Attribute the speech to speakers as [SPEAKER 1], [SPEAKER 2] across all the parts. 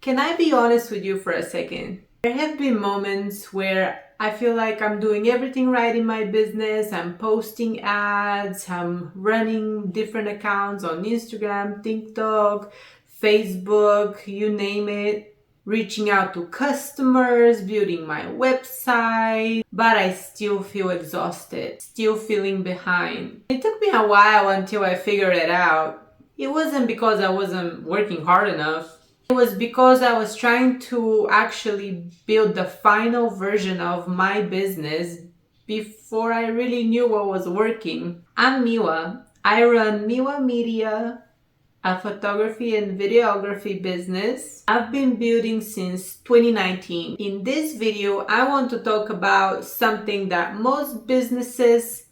[SPEAKER 1] Can I be honest with you for a second? There have been moments where I feel like I'm doing everything right in my business. I'm posting ads, I'm running different accounts on Instagram, TikTok, Facebook, you name it, reaching out to customers, building my website, but I still feel exhausted, still feeling behind. It took me a while until I figured it out. It wasn't because I wasn't working hard enough. It was because I was trying to actually build the final version of my business before I really knew what was working. I'm Miwa. I run Miwa Media, a photography and videography business I've been building since 2019. In this video, I want to talk about something that most businesses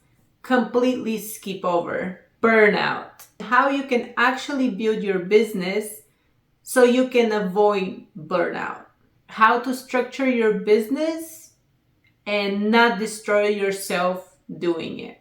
[SPEAKER 1] completely skip over: burnout. How you can actually build your business so you can avoid burnout. How to structure your business and not destroy yourself doing it.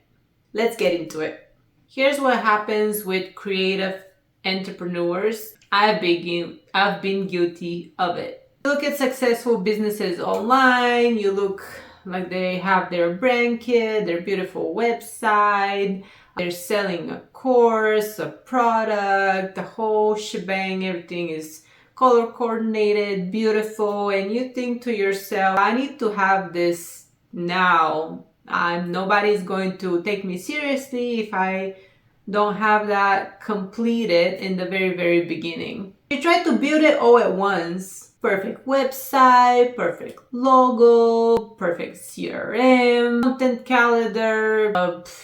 [SPEAKER 1] Let's get into it. Here's what happens with creative entrepreneurs. I've been guilty of it. You look at successful businesses online, you look like they have their brand kit, their beautiful website, they're selling a course, a product, the whole shebang, everything is color coordinated, beautiful, and you think to yourself, I need to have this now. Nobody's going to take me seriously if I don't have that completed in the very, very beginning. You try to build it all at once. Perfect website, perfect logo, perfect CRM, content calendar,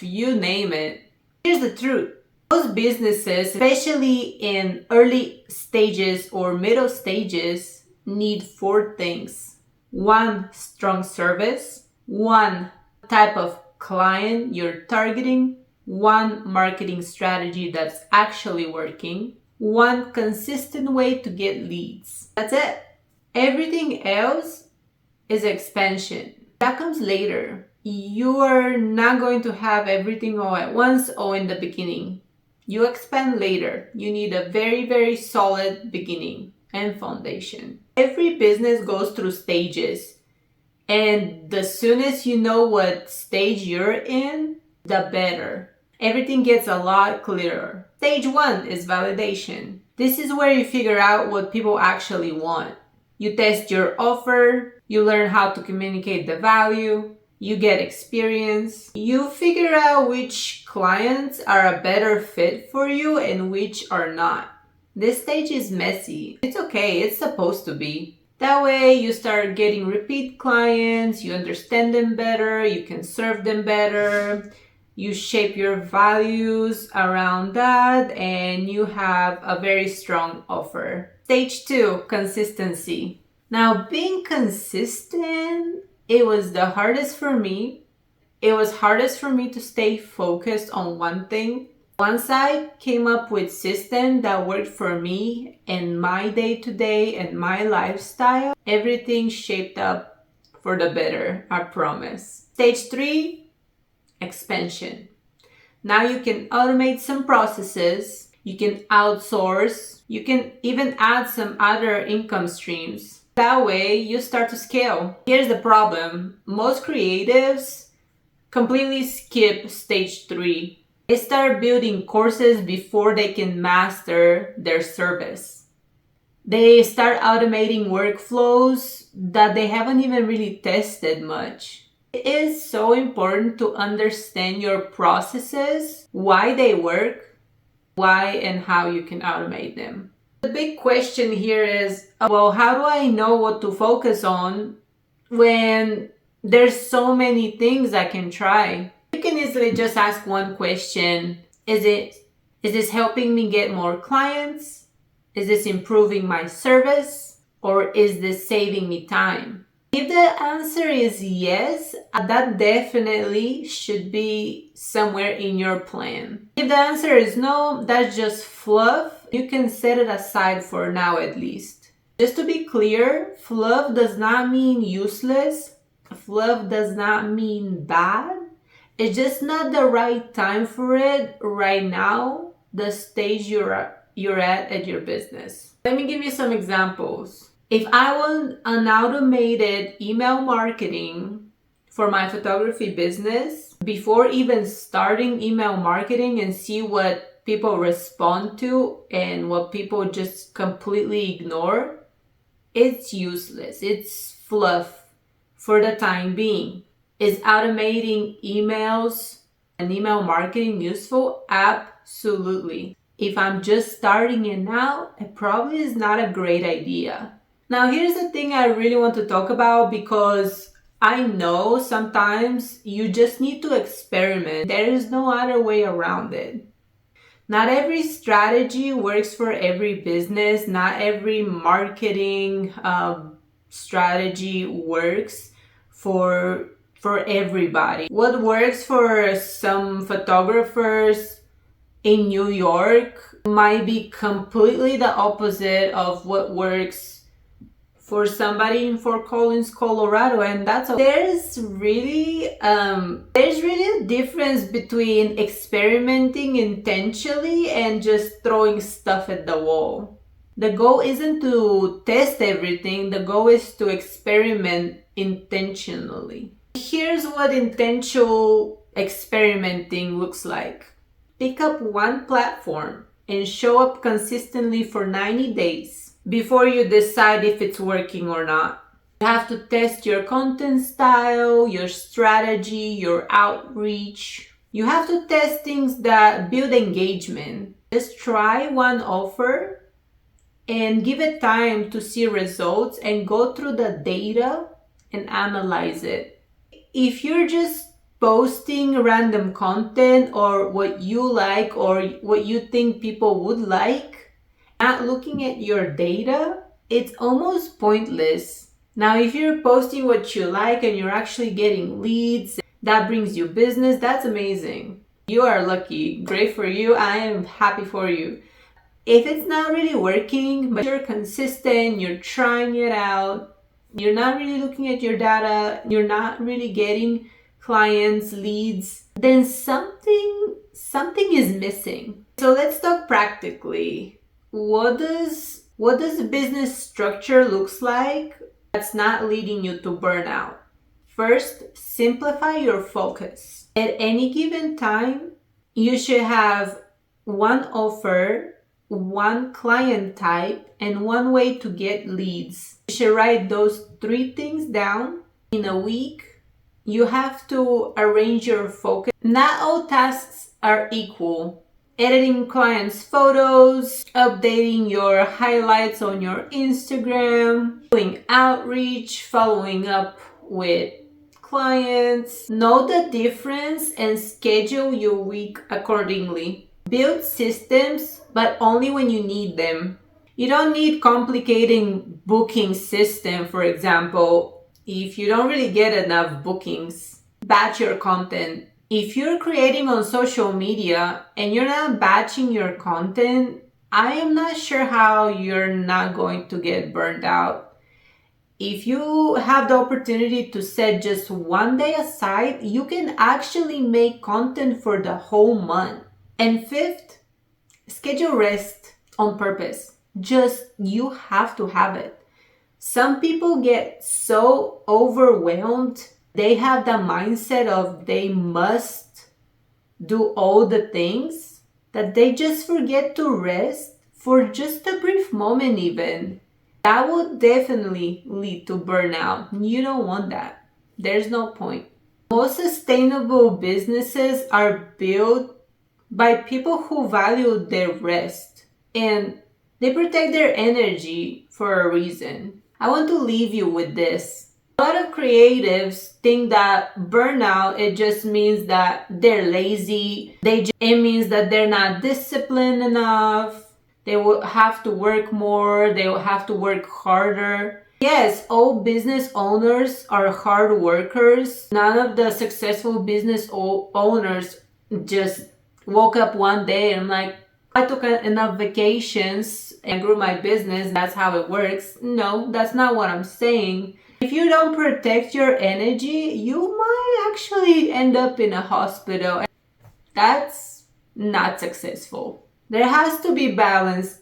[SPEAKER 1] you name it. Here's the truth. Most businesses, especially in early stages or middle stages, need 4 things. 1 strong service, 1 type of client you're targeting, 1 marketing strategy that's actually working, 1 consistent way to get leads. That's it. Everything else is expansion. That comes later. You are not going to have everything all at once or in the beginning. You expand later. You need a very, very solid beginning and foundation. Every business goes through stages, and the soonest you know what stage you're in, the better. Everything gets a lot clearer. Stage 1 is validation. This is where you figure out what people actually want. You test your offer, you learn how to communicate the value, you get experience, you figure out which clients are a better fit for you and which are not. This stage is messy. It's okay, it's supposed to be. That way you start getting repeat clients, you understand them better, you can serve them better, you shape your values around that, and you have a very strong offer. Stage 2, consistency. Now, being consistent, it was the hardest for me. It was hardest for me to stay focused on one thing. Once I came up with system that worked for me and my day-to-day and my lifestyle, everything shaped up for the better, I promise. Stage 3, expansion. Now you can automate some processes, you can outsource, you can even add some other income streams. That way you start to scale. Here's the problem. Most creatives completely skip stage 3. They start building courses before they can master their service. They start automating workflows that they haven't even really tested much. It is so important to understand your processes, why they work, why and how you can automate them. The big question here is, well, how do I know what to focus on when there's so many things I can try? You can easily just ask one question. Is this helping me get more clients? Is this improving my service? Or is this saving me time? If the answer is yes, that definitely should be somewhere in your plan. If the answer is no, that's just fluff. You can set it aside for now at least. Just to be clear, fluff does not mean useless. Fluff does not mean bad. It's just not the right time for it right now, the stage you're at your business. Let me give you some examples. If I want an automated email marketing for my photography business, before even starting email marketing and see what people respond to and what people just completely ignore, it's useless. It's fluff for the time being. Is automating emails and email marketing useful? Absolutely. If I'm just starting it now, it probably is not a great idea. Now, here's the thing I really want to talk about, because I know sometimes you just need to experiment. There is no other way around it. Not every strategy works for every business. Not every marketing strategy works for everybody. What works for some photographers in New York might be completely the opposite of what works for somebody in Fort Collins, Colorado, and there's really a difference between experimenting intentionally and just throwing stuff at the wall. The goal isn't to test everything, the goal is to experiment intentionally. Here's what intentional experimenting looks like. Pick up one platform and show up consistently for 90 days before you decide if it's working or not. You have to test your content style, your strategy, your outreach. You have to test things that build engagement. Just try one offer and give it time to see results and go through the data and analyze it. If you're just posting random content or what you like or what you think people would like, not looking at your data, it's almost pointless. Now, if you're posting what you like and you're actually getting leads, that brings you business, that's amazing. You are lucky. Great for you. I am happy for you. If it's not really working, but you're consistent, you're trying it out, you're not really looking at your data, you're not really getting clients, leads, then something is missing. So let's talk practically. What does a business structure looks like that's not leading you to burnout? First, simplify your focus. At any given time, you should have one offer, one client type, and one way to get leads. You should write those 3 things down. In a week, you have to arrange your focus. Not all tasks are equal. Editing clients' photos, updating your highlights on your Instagram, doing outreach, following up with clients. Know the difference and schedule your week accordingly. Build systems, but only when you need them. You don't need complicating booking system, for example. If you don't really get enough bookings, batch your content. If you're creating on social media and you're not batching your content, I am not sure how you're not going to get burned out. If you have the opportunity to set just one day aside, you can actually make content for the whole month. And 5th, schedule rest on purpose. You have to have it. Some people get so overwhelmed, they have the mindset of they must do all the things, that they just forget to rest for just a brief moment even. That would definitely lead to burnout. You don't want that. There's no point. Most sustainable businesses are built by people who value their rest and they protect their energy for a reason. I want to leave you with this. A lot of creatives think that burnout, it just means that they're lazy. It means that they're not disciplined enough. They will have to work more. They will have to work harder. Yes, all business owners are hard workers. None of the successful business owners just woke up one day and like, I took enough vacations and grew my business. That's how it works. No, that's not what I'm saying. If you don't protect your energy, you might actually end up in a hospital. That's not successful. There has to be balance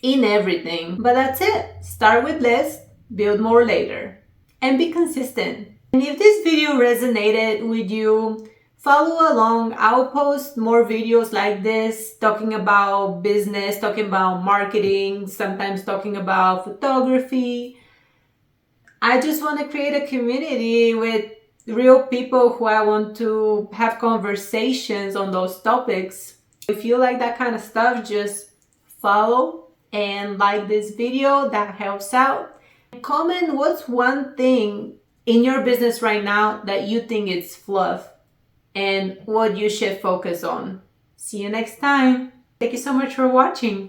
[SPEAKER 1] in everything. But that's it. Start with less, build more later, and be consistent. And if this video resonated with you, follow along. I'll post more videos like this, talking about business, talking about marketing, sometimes talking about photography. I just want to create a community with real people who I want to have conversations on those topics. If you like that kind of stuff, just follow and like this video. That helps out. Comment what's one thing in your business right now that you think it's fluff and what you should focus on. See you next time. Thank you so much for watching.